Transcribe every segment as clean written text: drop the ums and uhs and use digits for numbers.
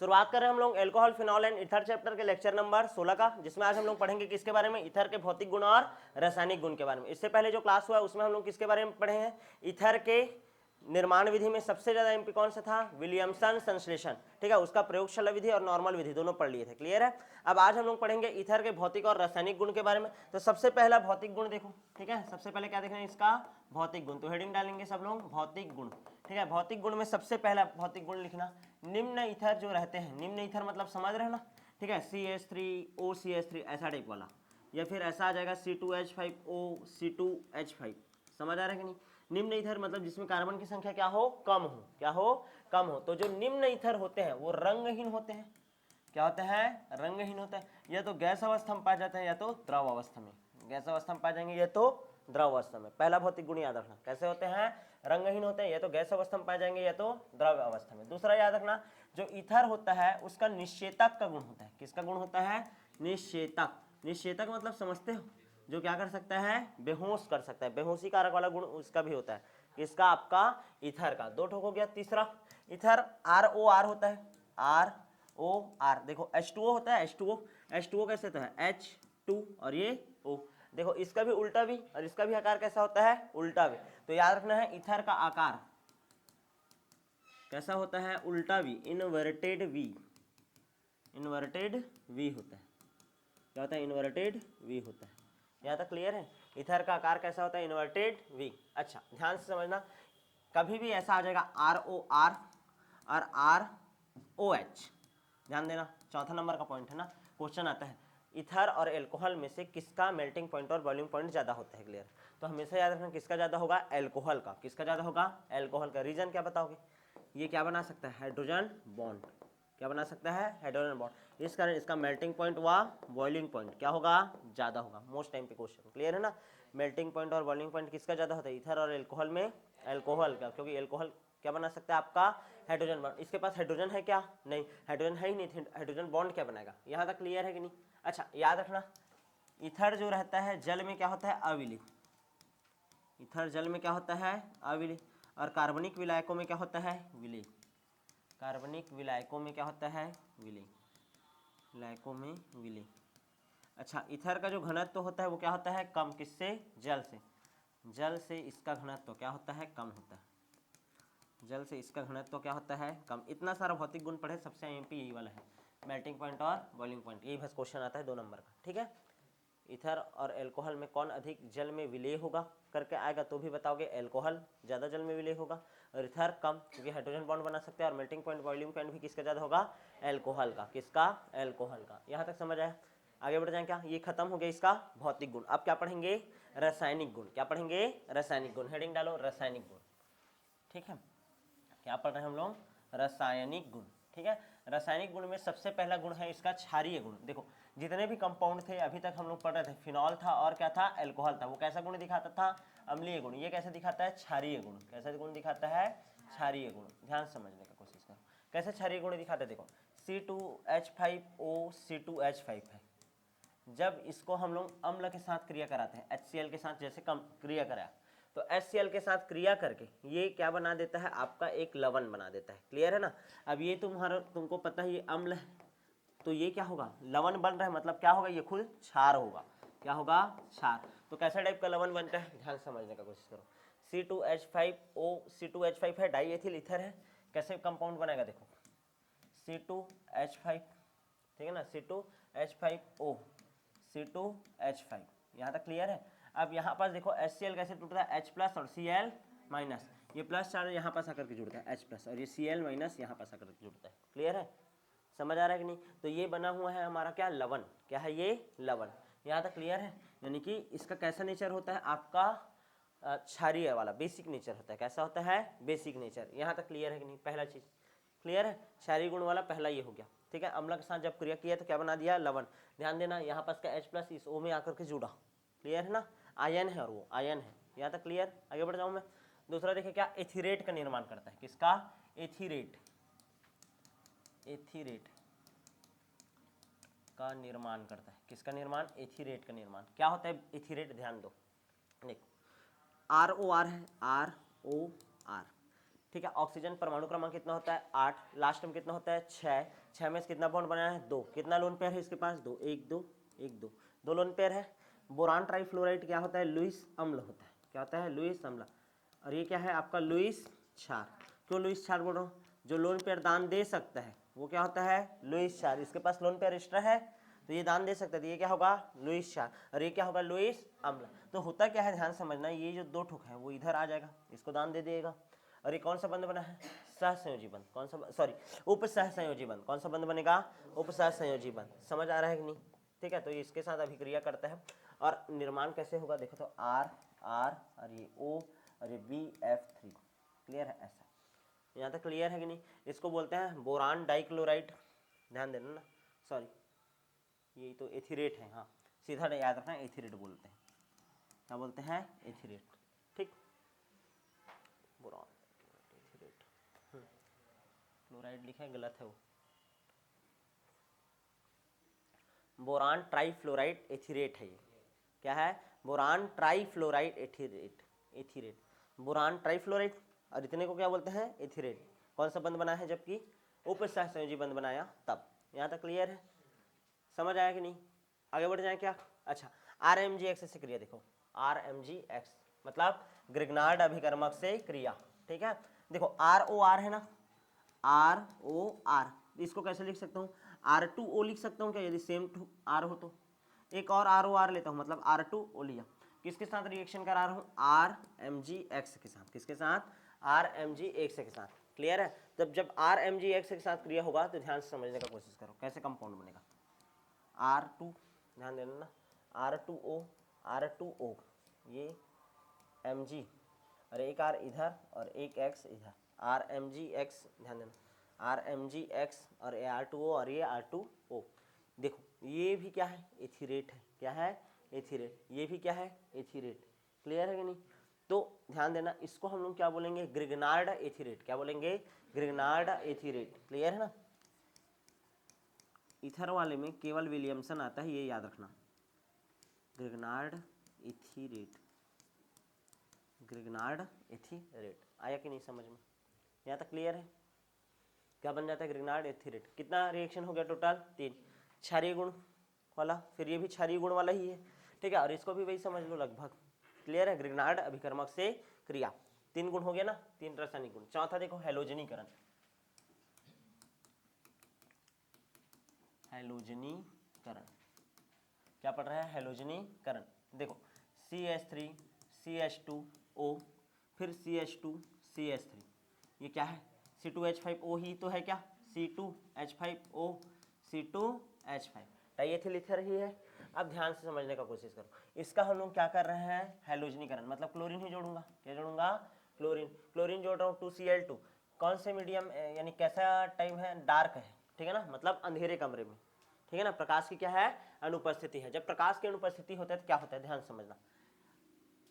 शुरुआत कर रहे हैं हम लोग alcohol, phenol and ether chapter के लेक्चर नंबर 16 का, जिसमें आज हम लोग पढ़ेंगे किसके बारे में, ईथर के भौतिक गुण और रासायनिक गुण के बारे में। इससे पहले जो क्लास हुआ है उसमें हम लोग किसके बारे में पढ़े हैं, ईथर के निर्माण विधि में सबसे ज्यादा एमपी कौन सा था, विलियमसन संश्लेषण, ठीक है, उसका प्रयोगशाला विधि और नॉर्मल विधि दोनों पढ़ लिए थे, क्लियर है। अब आज हम लोग पढ़ेंगे ईथर के भौतिक और रासायनिक गुण के बारे में। तो सबसे पहला भौतिक गुण देखो, ठीक है, सबसे पहले क्या देखना है, इसका भौतिक गुण। तो हेडिंग डालेंगे सब लोग भौतिक गुण, ठीक है। भौतिक गुण में सबसे पहला भौतिक गुण लिखना, निम्न ईथर जो रहते हैं, निम्न ईथर मतलब समझ रहे हो ना, ठीक है, CH3OCH3 ऐसा टाइप वाला, या फिर ऐसा आ जाएगा C2H5O C2H5, समझ आ रहा है कि नहीं। निम्न ईथर मतलब जिसमें कार्बन की संख्या क्या हो, कम हो, क्या हो, कम हो। तो जो निम्न ईथर होते हैं वो रंगहीन होते हैं, क्या होते हैं, रंगहीन होता है, या तो गैस अवस्था में पाए जाते हैं या तो द्रव अवस्था में, गैस अवस्था में पाए जाएंगे या तो द्रव अवस्था में। पहला भौतिक गुण याद रखना, कैसे होते हैं, रंगहीन होते हैं, या तो गैस अवस्था में पाए जाएंगे या तो द्रव अवस्था में। दूसरा याद रखना, जो ईथर होता है उसका निषेचक का गुण होता है, किसका गुण होता है, निषेचक। निषेचक मतलब समझते हो, जो क्या कर सकता है, बेहोश कर सकता है, बेहोशी कारक वाला गुण उसका भी होता है, किसका, आपका ईथर का। दो ठोक हो गया। तीसरा ईथर ROR होता है, ROR, देखो H2O होता है, H2O कैसे होता है, H2 और ये O, देखो इसका भी उल्टा भी और इसका भी आकार कैसा होता है, उल्टा भी। तो याद रखना है ईथर का आकार कैसा होता है, उल्टा भी, इनवर्टेड वी, इनवर्टेड वी होता है, क्या होता है, इन्वर्टेड वी होता है। यहाँ तक क्लियर है, ईथर का आकार कैसा होता है, इन्वर्टेड वी। अच्छा ध्यान से समझना, कभी भी ऐसा आ जाएगा ROR और ROH, ध्यान देना, चौथा नंबर का पॉइंट है ना, क्वेश्चन आता है ईथर और एल्कोहल में से किसका मेल्टिंग पॉइंट और बॉइलिंग पॉइंट ज्यादा होता है, क्लियर। तो हमेशा याद रखना किसका ज्यादा होगा, एल्कोहल का, किसका ज्यादा होगा, एल्कोहल का। रीजन क्या बताओगे, ये क्या बना सकता है, हाइड्रोजन बॉन्ड, क्या बना सकता है, हाइड्रोजन बॉन्ड, इस कारण इसका मेल्टिंग पॉइंट व बॉइलिंग पॉइंट क्या होगा, ज्यादा होगा। मोस्ट टाइम पे क्वेश्चन, क्लियर है ना। मेल्टिंग पॉइंट और बॉइलिंग पॉइंट किसका ज्यादा होता है, ईथर और एल्कोहल में, एल्कोहल का, क्योंकि एल्कोहल क्या बना सकता है, आपका हाइड्रोजन बॉन्ड। इसके पास हाइड्रोजन है क्या, नहीं, हाइड्रोजन है ही नहीं, हाइड्रोजन बॉन्ड क्या बनाएगा। यहाँ तक क्लियर है कि नहीं। अच्छा याद रखना, ईथर जो रहता है जल में क्या होता है, अविलीय, ईथर जल में क्या होता है, अविलीय, और कार्बनिक विलायकों में क्या होता है, विलीय, कार्बनिक विलायकों में क्या होता है, विलीय, विलायकों में विलीय। अच्छा ईथर का जो घनत्व होता है वो क्या होता है, कम, किससे, जल से, जल से इसका घनत्व क्या होता है, कम होता है, जल से इसका घनत्व क्या होता है, कम। इतना सारा भौतिक गुण पढ़े, सबसे एमपी यही वाला है, मेल्टिंग पॉइंट और बॉइलिंग पॉइंट, यही बस क्वेश्चन आता है 2 नंबर का, ठीक है। ईथर और एल्कोहल में कौन अधिक जल में विलेय होगा करके आएगा तो भी बताओगे, एल्कोहल ज़्यादा जल में विलेय होगा और ईथर कम, क्योंकि हाइड्रोजन बॉन्ड बना सकते हैं। और मेल्टिंग पॉइंट बॉइलिंग पॉइंट भी किसका ज़्यादा होगा, एल्कोहल का, किसका, एल्कोहल का। यहाँ तक समझ आया, आगे बढ़ जाए क्या, ये खत्म हो गया इसका भौतिक गुण। अब क्या पढ़ेंगे, रासायनिक गुण, क्या पढ़ेंगे, रासायनिक गुण। हेडिंग डालो रासायनिक गुण, ठीक है। क्या पढ़ रहे हैं हम लोग, रासायनिक गुण, ठीक है। रासायनिक गुण में सबसे पहला गुण है इसका क्षारीय गुण। देखो जितने भी कंपाउंड थे अभी तक हम लोग पढ़ रहे थे, फिनॉल था और क्या था, एल्कोहल था, वो कैसा गुण दिखाता था, अम्लीय गुण। ये कैसे दिखाता है, क्षारीय गुण, कैसा गुण दिखाता है, क्षारीय गुण। ध्यान समझने का कोशिश करो, कैसे क्षारीय गुण दिखाता है। देखो C2H5O C2H5 है, जब इसको हम लोग अम्ल के साथ क्रिया कराते हैं, HCl के साथ जैसे कम क्रिया कराया, तो HCl के साथ क्रिया करके ये क्या बना देता है, आपका एक लवण बना देता है, क्लियर है ना। अब ये तुमको पता है ये अम्ल है, तो ये क्या होगा, लवण बन रहा है, मतलब क्या होगा, ये खुद क्षार होगा, क्या होगा, क्षार। तो कैसा टाइप का लवण बनता है, ध्यान समझने का कोशिश करो। C2H5O C2H5 है, डाई एथिल ईथर है, कैसे कंपाउंड बनेगा, देखो C2H5, ठीक है ना, C2H5O C2H5, यहाँ तक क्लियर है। अब यहाँ पास देखो HCl कैसे टूटता है, H+ और Cl-, ये प्लस चार्ज यहाँ पास आकर के जुड़ता है H+, और ये Cl- यहाँ पास आकर के जुड़ता है, क्लियर है, समझ आ रहा है कि नहीं। तो ये बना हुआ है हमारा क्या, लवण, क्या है ये, लवण। यहाँ तक क्लियर है, यानी कि इसका कैसा नेचर होता है, आपका क्षारीय वाला, बेसिक नेचर होता है, कैसा होता है, बेसिक नेचर। यहाँ तक क्लियर है कि नहीं, पहला चीज क्लियर है, क्षारीय गुण वाला पहला ये हो गया, ठीक है। अम्ल के साथ जब क्रिया किया तो क्या बना दिया, लवण। ध्यान देना यहाँ पास का H+ इस O में आकर के जुड़ा, क्लियर है ना, आयन है और वो आयन है। यहाँ तक क्लियर, आगे बढ़ जाऊँ मैं। दूसरा देखिए क्या, एथिरेट का निर्माण करता है, किसका, एथिरेट, एथिरेट का निर्माण करता है, किसका निर्माण, एथिरेट का निर्माण। क्या होता है एथिरेट, ध्यान दो, देखो ROR है, ROR, ठीक है। ऑक्सीजन परमाणु क्रमांक कितना होता है 8, लास्ट में कितना होता है 6, 6 में से कितना बॉन्ड बनाया है 2, कितना लोन पेयर है इसके पास 2, 1 2 1 2, 2 लोन पेयर है। बोरान ट्राइफ्लोराइड क्या होता है लुईस अम्ल होता है, क्या होता है लुईस अम्ल, और ये क्या है आपका लुईस क्षार। क्यों लुईस क्षार बोल रहा हूँ, जो लोन पेयर दान दे सकता है वो क्या होता है लुईस क्षार। इसके पास लोन पेयर एक्स्ट्रा है तो ये दान दे सकता है, तो ये क्या होगा लुईस क्षार, और ये क्या होगा लुईस अम्ल। तो होता क्या है ध्यान समझना, ये जो 2 ठोक है वो इधर आ जाएगा, इसको दान दे देगा, और ये कौन सा बंध बना है सहसंयोजी बंध, कौन सा सॉरी उप सहसंयोजी बंध, कौन सा बंध बनेगा उप सहसंयोजी बंध। समझ आ रहा है कि नहीं, ठीक है। तो ये इसके साथ अभिक्रिया करता है, और निर्माण कैसे होगा देखो तो R R और ये O और ये BF3, क्लियर है ऐसा, यहाँ तक क्लियर है कि नहीं। इसको बोलते हैं बोरान डाइक्लोराइड, ध्यान देना ना, सॉरी ये तो एथिरेट है, हाँ सीधा याद रखना एथिरेट बोलते हैं, क्या बोलते हैं एथिरेट, ठीक। बोरान एथिरेट, क्लोराइड लिखा है गलत है वो, बोरान ट्राइफ्लोराइड एथिरेट है ये, क्या है बोरान ट्राइफ्लोराइड एथिरेट, एथिरेट बोरान ट्राइफ्लोराइड, और इतने को क्या बोलते हैं एथिरेट। कौन सा बंध बना है जबकि उप सहसंयोजी बंध बनाया तब। यहाँ तक क्लियर है, समझ आया कि नहीं, आगे बढ़ जाए क्या। अच्छा RMgX से क्रिया देखो, RMgX मतलब ग्रिग्नार्ड अभिकर्मक से क्रिया, ठीक है। देखो ROR है ना, ROR, इसको कैसे लिख सकता हूँ R2O लिख सकता हूँ क्या, यदि सेम टू R हो तो। एक और ROR लेता हूँ मतलब R2O लिया, किसके साथ रिएक्शन करा रहा हूँ RMgX के साथ, किसके साथ RMgX के साथ, क्लियर है। जब RMgX के साथ क्रिया होगा तो ध्यान से समझने का कोशिश करो कैसे कंपाउंड बनेगा। R2 ध्यान देना ना, R2O ये Mg और एक R इधर और एक X इधर, RMgX ध्यान देना, RMgX और ये R2O और ये R2O। देखो ये भी क्या है एथिरेट है, क्या है एथिरेट, ये भी क्या है एथिरेट, क्लियर है कि नहीं। तो ध्यान देना इसको हम लोग क्या बोलेंगे ग्रिग्नार्ड एथिरेट, क्या बोलेंगे ग्रिग्नार्ड एथिरेट, क्लियर है ना। इथर वाले में केवल विलियमसन आता है, ये याद रखना, ग्रिग्नार्ड एथिरेट, ग्रिग्नार्ड एथिरेट, आया कि नहीं समझ में, यहाँ तक क्लियर है। क्या बन जाता है ग्रिग्नार्ड एथिरेट, कितना रिएक्शन हो गया टोटल 3, क्षारीय गुण वाला, फिर ये भी क्षारीय गुण वाला ही है, ठीक है। और इसको भी वही समझ लो लगभग, क्लियर है। ग्रिग्नार्ड अभिकर्मक से क्रिया 3 गुण हो गया ना, 3 रासायनिक गुण। चौथा देखो हैलोजनीकरण, हैलोजनीकरण क्या पढ़ रहा है हैलोजनीकरण। देखो CH3 CH2O फिर CH2 CH3, ये क्या है C2H5O ही तो है क्या, C2H5O C2H5 डाइएथिल ईथर ही है। अब ध्यान से समझने का कोशिश करो, इसका हम लोग क्या कर रहे हैं हैलोजनीकरण, मतलब क्लोरीन ही जोड़ूंगा, क्या जोड़ूंगा क्लोरीन, क्लोरीन जोड़ रहा हूँ 2Cl2, कौन से मीडियम यानी कैसा टाइम है डार्क है, ठीक है ना, मतलब अंधेरे कमरे में, ठीक है ना, प्रकाश की क्या है अनुपस्थिति है। जब प्रकाश की अनुपस्थिति होता है तो क्या होता है ध्यान समझना,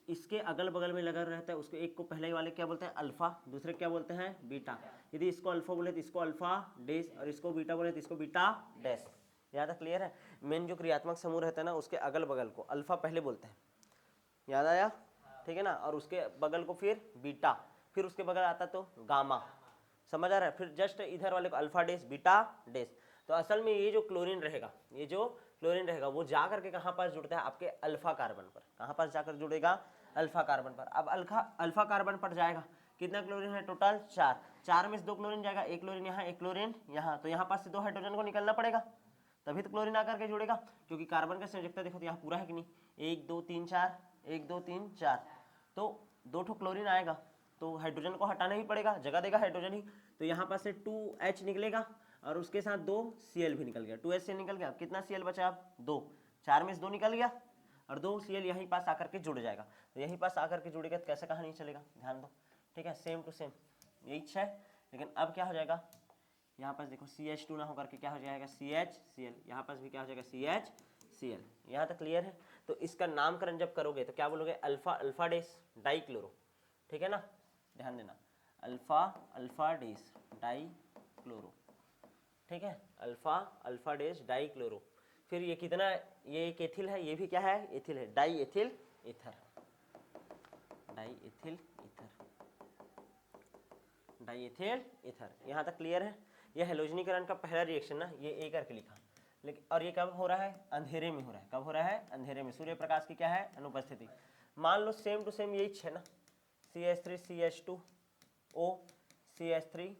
इसके अगल बगल में लगा रहता है, उसको एक को पहले वाले क्या बोलते हैं अल्फा, दूसरे क्या बोलते हैं बीटा। यदि इसको अल्फा बोले तो इसको अल्फा डैश, और इसको बीटा बोले तो इसको बीटा डैश। यहाँ तक क्लियर है। मेन जो क्रियात्मक समूह रहता है ना उसके अगल बगल को अल्फा पहले बोलते हैं, याद आया, ठीक है ना, और उसके बगल को फिर बीटा, फिर उसके बगल आता तो गामा, समझ आ रहा है, फिर जस्ट इधर वाले को अल्फा डैश बीटा डैश। तो असल में ये जो क्लोरीन रहेगा, ये जो क्लोरीन रहेगा वो जा करके कहाँ पास जुड़ता है आपके अल्फा कार्बन पर, कहाँ पास जाकर जुड़ेगा अल्फा कार्बन पर। अब अल्फा कार्बन पर जाएगा, कितना क्लोरीन है टोटल 4, 4 में से 2 क्लोरीन जाएगा, एक क्लोरीन यहाँ एक क्लोरीन यहाँ, तो यहाँ पास से 2 हाइड्रोजन को निकलना पड़ेगा, तभी तो क्लोरीन आकर के जुड़ेगा, क्योंकि कार्बन का संयोजकता देखो तो यहाँ पूरा है कि नहीं, 1 2 3 4 1 2 3 4, तो 2 ठो क्लोरीन आएगा तो हाइड्रोजन को हटाना ही पड़ेगा, जगह देगा हाइड्रोजन ही, तो यहाँ पास से 2H निकलेगा और उसके साथ 2 Cl भी निकल गया, 2H से निकल गया, कितना Cl बचा अब 2, 4 में से 2 निकल गया और 2 Cl यहीं पास आकर के जुड़ जाएगा, तो यहीं पास आकर के जुड़ेगा तो कैसे कहाँ नहीं चलेगा, ध्यान दो, ठीक है, सेम टू सेम यही इच्छा है। लेकिन अब क्या हो जाएगा, यहाँ पास देखो CH2 ना होकर के क्या हो जाएगा CHCl, यहाँ पास भी क्या हो जाएगा CHCl, यहाँ तक क्लियर है। तो इसका नामकरण जब करोगे तो क्या बोलोगे अल्फा अल्फा डेस डाइक्लोरो, ठीक है ना, ध्यान देना अल्फा अल्फा डेस डाइक्लोरो, ठीक है, अल्फा अल्फा डेस डाइक्लोरो। फिर ये कितना, ये एक एथिल है, ये भी क्या है एथिल है, die ethyl ether, die ethyl ether, diethyl ether. यहाँ तक क्लियर है। यह हैलोजनीकरण का पहला रिएक्शन ना, ये ए करके लिखा, लेकिन और ये कब हो रहा है? अंधेरे में हो रहा है। कब हो रहा है? अंधेरे में, सूर्य प्रकाश की क्या है? अनुपस्थिति। मान लो सेम टू सेम यही है ना, CH3CH2O CH3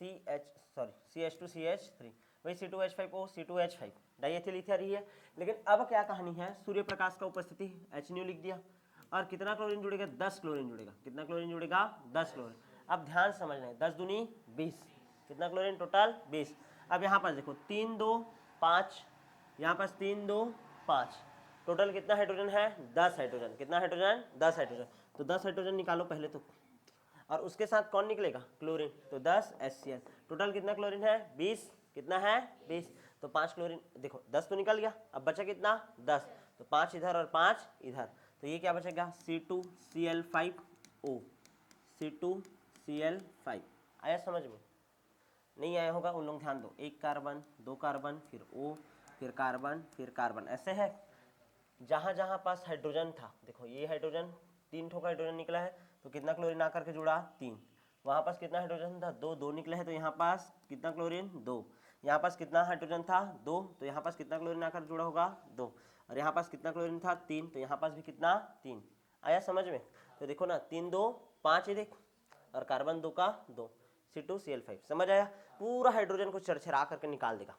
CH2CH3 वही C2H5O C2H5 डाइएथिल ईथर ही है। लेकिन अब क्या कहानी है? सूर्य प्रकाश का उपस्थिति, H न्यू लिख दिया, और कितना क्लोरीन जुड़ेगा? 10 क्लोरीन जुड़ेगा। कितना क्लोरीन जुड़ेगा? 10 क्लोरीन। अब ध्यान समझना है, 10 दूनी 20, कितना क्लोरीन? टोटल 20। अब यहाँ पास देखो 3 2 5, यहाँ पास 3 2 5, टोटल कितना हाइड्रोजन है? 10 हाइड्रोजन। कितना हाइड्रोजन? 10 हाइड्रोजन। तो 10 हाइड्रोजन निकालो पहले तो, और उसके साथ कौन निकलेगा? क्लोरीन। तो 10 HCl। टोटल कितना क्लोरीन है? 20। कितना है? 20। तो 5 क्लोरीन, देखो 10 तो निकल गया, अब बचा कितना? 10। तो 5 इधर और 5 इधर, तो ये क्या बचेगा? C2Cl5O C2Cl5। आया समझ में? नहीं आया होगा उन लोग ध्यान दो। एक कार्बन, दो कार्बन, फिर O, फिर कार्बन, फिर कार्बन, ऐसे है। जहाँ जहाँ पास हाइड्रोजन था, देखो ये हाइड्रोजन, 3 ठो का हाइड्रोजन निकला है, तो कितना क्लोरीन आकर के जुड़ा? 3। वहाँ पास कितना हाइड्रोजन था? 2, 2 निकले हैं, तो यहाँ पास कितना क्लोरीन? 2। यहाँ पास कितना हाइड्रोजन था? 2, तो यहाँ पास कितना क्लोरीन आकर जुड़ा होगा? 2। और यहाँ पास कितना क्लोरीन था? 3, तो यहाँ पास भी कितना? 3। आया समझ में? तो देखो ना, 3 2 5 ही देख, और कार्बन 2 का 2, C2Cl5। समझ आया? पूरा हाइड्रोजन को चरचरा करके निकाल देगा।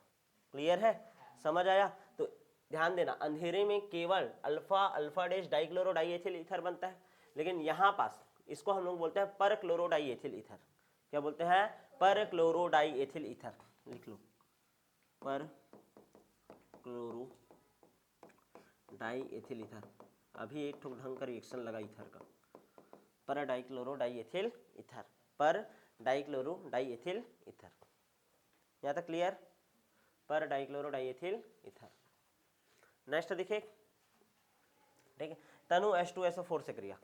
क्लियर है? समझ आया? तो ध्यान देना, अंधेरे में केवल alpha alpha dash dichloro diethyl ether बनता है, लेकिन यहाँ पास इसको हम लोग बोलते हैं पर क्लोरो डाइएथिल ईथर। क्या बोलते हैं? पर क्लोरो डाइएथिल ईथर। लिख लो, पर क्लोरो डाइएथिल ईथर। अभी एक ठोक ढंग का रिएक्शन लगा ईथर का, पर डाइक्लोरो डाइएथिल ईथर, पर डाइक्लोरो डाइएथिल ईथर। यहाँ तक क्लियर? पर डाइक्लोरो डाइएथिल ईथर। नेक्स्ट देखिए, ठीक है, तनु H2SO4 से क्रिया।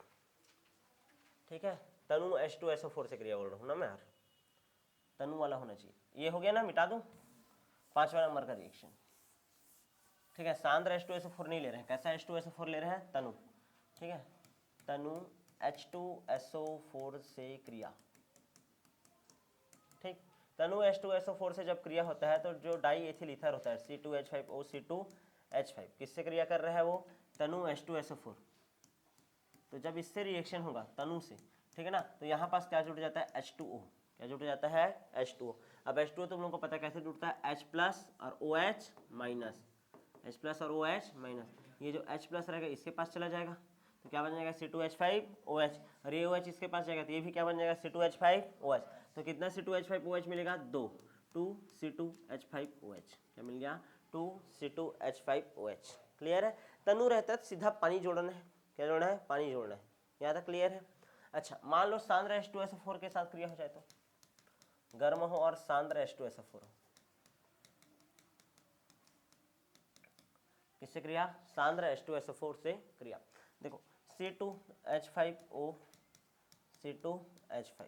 ठीक है, तनु H2SO4 से क्रिया बोल रहा हूँ ना मैं यार, तनु वाला होना चाहिए। ये हो गया ना, मिटा दूं? 5वां नंबर का रिएक्शन। ठीक है, सांद्र H2SO4 नहीं ले रहे हैं। कैसा H2SO4 ले रहे हैं? तनु। ठीक है, तनु H2SO4 से क्रिया। ठीक, तनु H2SO4 से जब क्रिया होता है तो जो डाइएथिल ईथर होता है C2H5O C2H5, किससे क्रिया कर रहा है वो? तनु H2SO4। तो जब इससे रिएक्शन होगा तनु से, ठीक है ना, तो यहाँ पास क्या जुड़ जाता है? H2O। क्या जुड़ जाता है? H2O। अब H2O तुम लोगों को पता है कैसे जुड़ता है? H प्लस और OH माइनस, H प्लस और OH माइनस। ये जो H प्लस रहेगा इसके पास चला जाएगा, तो क्या बन जाएगा? C2H5OH। और ये OH इसके पास जाएगा, तो ये भी क्या बन जाएगा? C2H5OH। तो कितना C2H5OH मिलेगा? 2 2C2H5OH। क्या मिल गया? 2C2H5OH। क्लियर है? तनु रहता है सीधा पानी जोड़ना है। क्या जोड़ना है? पानी जोड़ना है। यहाँ तक क्लियर है? अच्छा, मान लो सांद्र H2SO4 के साथ क्रिया हो जाए तो, गर्म हो और सांद्र H2SO4 हो, किससे क्रिया? सांद्र H2SO4 से क्रिया। देखो C2H5O C2H5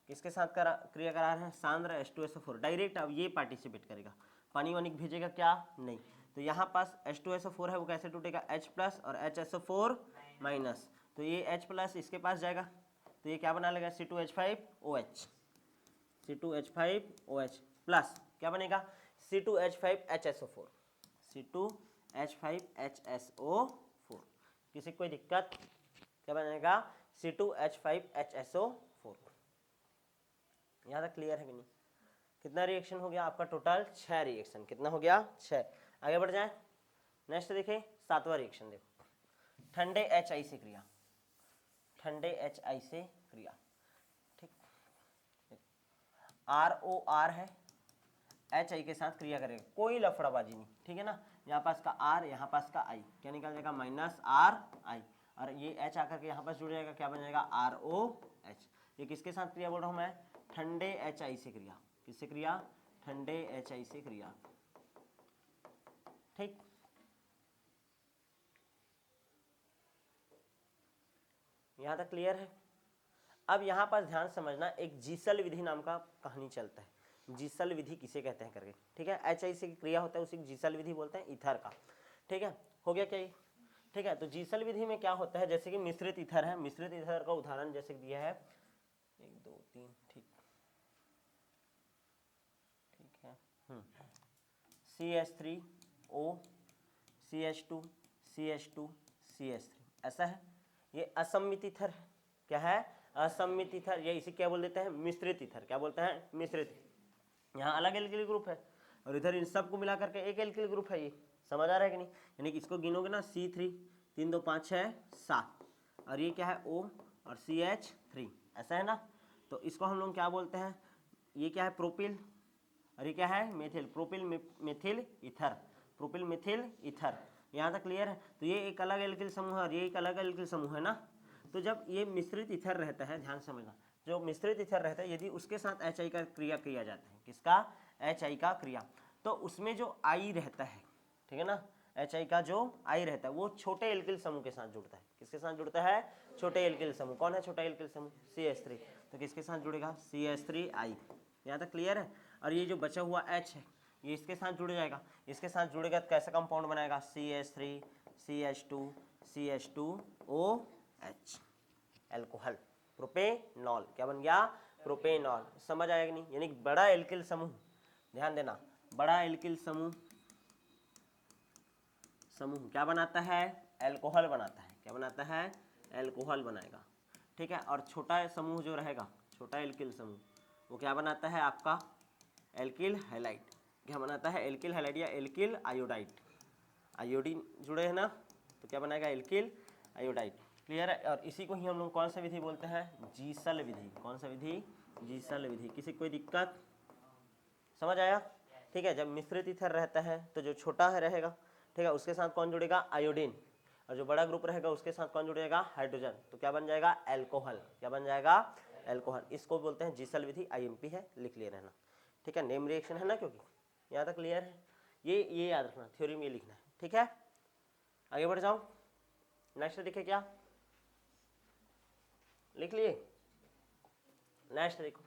किसके साथ क्रिया करा रहे हैं? सांद्र H2SO4। डायरेक्ट अब ये पार्टिसिपेट करेगा, पानी वानी भेजेगा क्या? नहीं। तो यहाँ पास H2SO4 है, वो कैसे टूटेगा? H प्लस और HSO4 माइनस, तो ये H प्लस इसके पास जाएगा, तो ये क्या बना लेगा? C2H5OH। C2H5OH प्लस क्या बनेगा? C2H5HSO4। C2H5HSO4। किसी कोई दिक्कत? क्या बनेगा? C2H5HSO4। यहाँ तक क्लियर है कि नहीं? कितना रिएक्शन हो गया आपका? Total 6 reaction. कितना हो गया? 6। आगे बढ़ जाए, नेक्स्ट देखें 7वां रिएक्शन। देखो, ठंडे HI से क्रिया, ठंडे HI से क्रिया। ठीक, ROR है, HI के साथ क्रिया करेगा, कोई लफड़ाबाजी नहीं। ठीक है ना, यहाँ पास का R, यहाँ पास का I, क्या निकल जाएगा? -RI, और ये H आकर के यहाँ पास जुड़ जाएगा, क्या बन जाएगा? ROH। ये किसके साथ क्रिया बोल रहा हूँ मैं? ठंडे HI से क्रिया। किससे क्रिया? ठंडे HI से क्रिया। ठीक, यहाँ तक क्लियर है? अब यहाँ पास ध्यान समझना, एक जीसल विधि नाम का कहानी चलता है। जीसल विधि किसे कहते हैं करके, ठीक है? HI से क्रिया होता है, उसी जीसल विधि बोलते हैं ईथर का। ठीक है, हो गया क्या ये? ठीक है, तो जीसल विधि में क्या होता है? जैसे कि मिश्रित ईथर है, मिश्रित ईथर का उदाहरण जैसे दिया है 1 2 3, CH3O CH2 CH2 CH3, ऐसा है। ये असम्मित ईथर है। क्या है? असम्मित ईथर। ये इसे क्या बोल देते हैं? मिश्रित ईथर। क्या बोलते हैं? मिश्रित। यहाँ अलग एल्किल ग्रुप है और इधर इन सबको मिला करके एक एल्किल ग्रुप है। ये समझ आ रहा है कि नहीं? यानी कि इसको गिनोगे ना, C3 3 2 5 6 7, और ये क्या है? O और CH3, ऐसा है ना। तो इसको हम लोग क्या बोलते हैं? ये क्या है? प्रोपिल, और ये क्या है? Methyl. Propyl methyl ether, propyl methyl ether. यहाँ तक क्लियर है? तो ये एक अलग एल्किल समूह है और ये एक अलग एल्किल समूह है ना। तो जब ये मिश्रित ईथर रहता है, ध्यान समझना, जो मिश्रित ईथर रहता है, यदि उसके साथ HI का क्रिया किया जाता है, किसका? HI का क्रिया, तो उसमें जो I रहता है, ठीक है ना, HI का जो I रहता है वो छोटे एल्किल समूह के साथ जुड़ता है। किसके साथ जुड़ता है? छोटे एल्किल समूह। कौन है छोटा एल्किल समूह? CH3। तो किसके साथ जुड़ेगा? CH3I। यहाँ तक क्लियर है? और ये जो बचा हुआ H है, ये इसके साथ जुड़ जाएगा। इसके साथ जुड़ेगा तो कैसा कंपाउंड बनाएगा? CH3 CH2 CH2OH, alcohol, propanol. क्या बन गया? प्रोपेनॉल। समझ आएगा नहीं? यानी बड़ा एल्किल समूह, ध्यान देना, बड़ा एल्किल समूह क्या बनाता है? एल्कोहल बनाता है। क्या बनाता है? एल्कोहल बनाएगा, ठीक है। और छोटा समूह जो रहेगा, छोटा एल्किल समूह, वो क्या बनाता है? आपका एल्किल हैलाइड। क्या बनाता है? एल्किल हैलाइड या एल्किल आयोडाइड। आयोडीन जुड़े हैं ना, तो क्या बनाएगा? Alkyl iodide. क्लियर है? और इसी को ही हम लोग कौन सा विधि बोलते हैं? जीसल विधि। कौन सा विधि? जीसल विधि। किसी कोई दिक्कत? समझ आया? ठीक है। जब मिश्रित ईथर रहता है तो जो छोटा है रहेगा, ठीक है, उसके साथ कौन जुड़ेगा? आयोडीन। और जो बड़ा ग्रुप रहेगा उसके साथ कौन जुड़ेगा? हाइड्रोजन। तो क्या बन जाएगा? एल्कोहल। क्या बन जाएगा? एल्कोहल। इसको बोलते हैं जीसल विधि। IMP है, लिख लिए रहना, ठीक है। नेम रिएक्शन है ना, क्योंकि यहाँ तक क्लियर है? ये याद रखना, थ्योरी में ये लिखना है, ठीक है। आगे बढ़ जाओ, नेक्स्ट लिखे। क्या लिख लिए? नेक्स्ट देखो,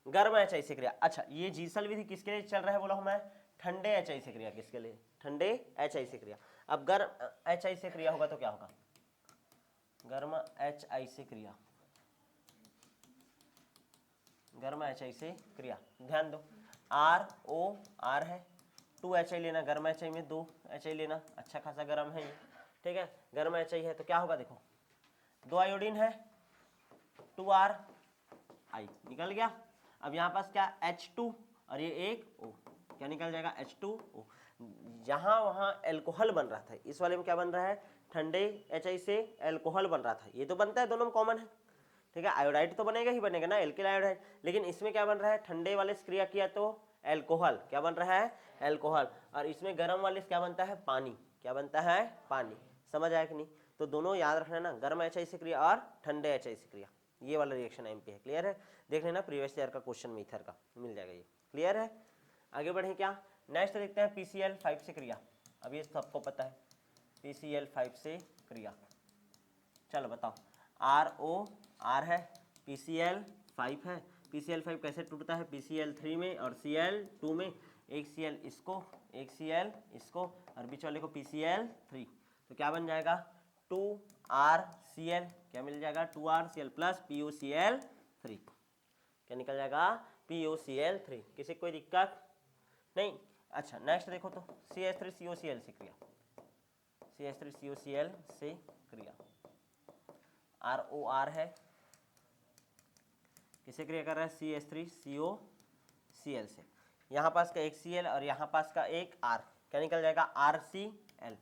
गर्म HI से क्रिया। अच्छा, ये जीसल विधि किसके लिए चल रहा है बोला हूं मैं? ठंडे HI से क्रिया। किसके लिए? ठंडे HI से क्रिया। अब गर्म HI से क्रिया होगा तो क्या होगा? गर्म HI से क्रिया, गर्म HI से क्रिया। ध्यान दो, ROR है, 2 HI लेना, गर्म HI में 2 HI लेना, अच्छा खासा गर्म है ये, ठीक है। गर्म HI है तो क्या होगा? देखो, 2 आयोडीन है, 2RI निकल गया। अब यहाँ पास क्या? H2 और ये एक O, क्या निकल जाएगा? H2O। जहाँ वहाँ एल्कोहल बन रहा था, इस वाले में क्या बन रहा है? ठंडे HI से एल्कोहल बन रहा था। ये तो बनता है, दोनों में कॉमन है, ठीक है। आयोडाइड तो बनेगा ही बनेगा ना, एल्किल आयोडाइड। लेकिन इसमें क्या बन रहा है? ठंडे वाले से क्रिया किया तो एल्कोहल। क्या बन रहा है? एल्कोहल। और इसमें गर्म वाले से क्या बनता है? पानी। क्या बनता है? पानी। समझ आया कि नहीं? तो दोनों याद रखना ना, गर्म HI से क्रिया और ठंडे HI से क्रिया, ये वाला रिएक्शन MP है। क्लियर है? देख लेना, प्रीवियस ईयर का क्वेश्चन में ईथर का मिल जाएगा ये। क्लियर है? आगे बढ़े क्या? नेक्स्ट देखते हैं PCl5 से क्रिया। अब ये सबको पता है, PCl5 से क्रिया। चलो बताओ, ROR है, PCl5 है। PCl5 कैसे टूटता है? PCl3 में और Cl2 में, एक Cl इसको, एक Cl इसको, और बीच वाले को PCl3। तो क्या बन जाएगा? 2RCl। क्या मिल जाएगा? 2RCl plus PuCl3। क्या निकल जाएगा? PuCl3। किसी कोई दिक्कत नहीं? अच्छा, नेक्स्ट देखो तो CH3COCl से क्रिया, CH3COCl से क्रिया। ROR है, किसे क्रिया कर रहा है? CH3COCl से। यहाँ पास का एक Cl और यहाँ पास का एक R, क्या निकल जाएगा? RCl।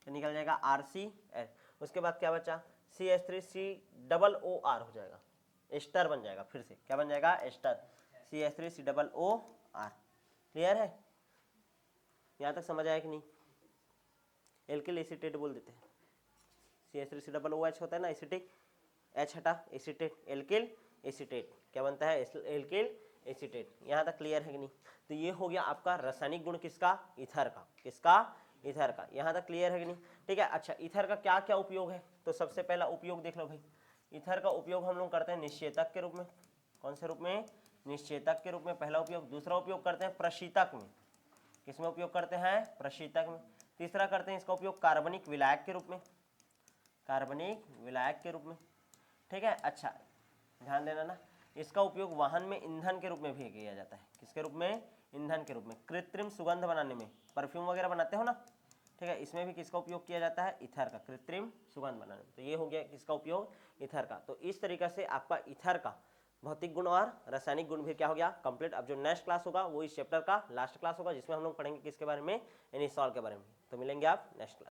क्या निकल जाएगा? RCl। उसके बाद क्या बचा? CH3COOR हो जाएगा, एस्टर बन जाएगा। फिर से क्या बन जाएगा? Ester, CH3COOR। क्लियर है? यहाँ तक समझ आया कि नहीं? एल्किल एसीटेट बोल देते हैं, CH3COOH होता है ना, एसिटिक, H हटा, एसीटेट, एल्किल एसीटेट। क्या बनता है? Alkyl acetate. यहाँ तक क्लियर है कि नहीं? तो ये हो गया आपका रासायनिक गुण किसका? ईथर का। किसका? ईथर का। यहाँ तक क्लियर है कि नहीं? ठीक है। अच्छा, ईथर का क्या क्या उपयोग है? तो सबसे पहला उपयोग देख लो भाई, ईथर का उपयोग हम लोग करते हैं निश्चेतक के रूप में। कौन से रूप में? निश्चेतक के रूप में, पहला उपयोग। दूसरा उपयोग करते हैं प्रशीतक में। किसमें उपयोग करते हैं? प्रशीतक में। तीसरा करते हैं इसका उपयोग कार्बनिक विलायक के रूप में, कार्बनिक विलायक के रूप में, ठीक है। अच्छा, ध्यान देना ना, इसका उपयोग वाहन में ईंधन के रूप में भी किया जाता है। किसके रूप में? ईंधन के रूप में, कृत्रिम सुगंध बनाने में, परफ्यूम वगैरह बनाते हो ना, ठीक है, इसमें भी किसका उपयोग किया जाता है, ईथर का, कृत्रिम सुगंध बनाने में। तो ये हो गया किसका उपयोग, ईथर का। तो इस तरीके से आपका ईथर का भौतिक गुण और रासायनिक गुण भी क्या हो गया, कंप्लीट। अब जो नेक्स्ट क्लास होगा वो इस चैप्टर का लास्ट क्लास होगा, जिसमें हम लोग पढ़ेंगे किसके बारे में, एनिसॉल के बारे में। तो मिलेंगे आप नेक्स्ट क्लास।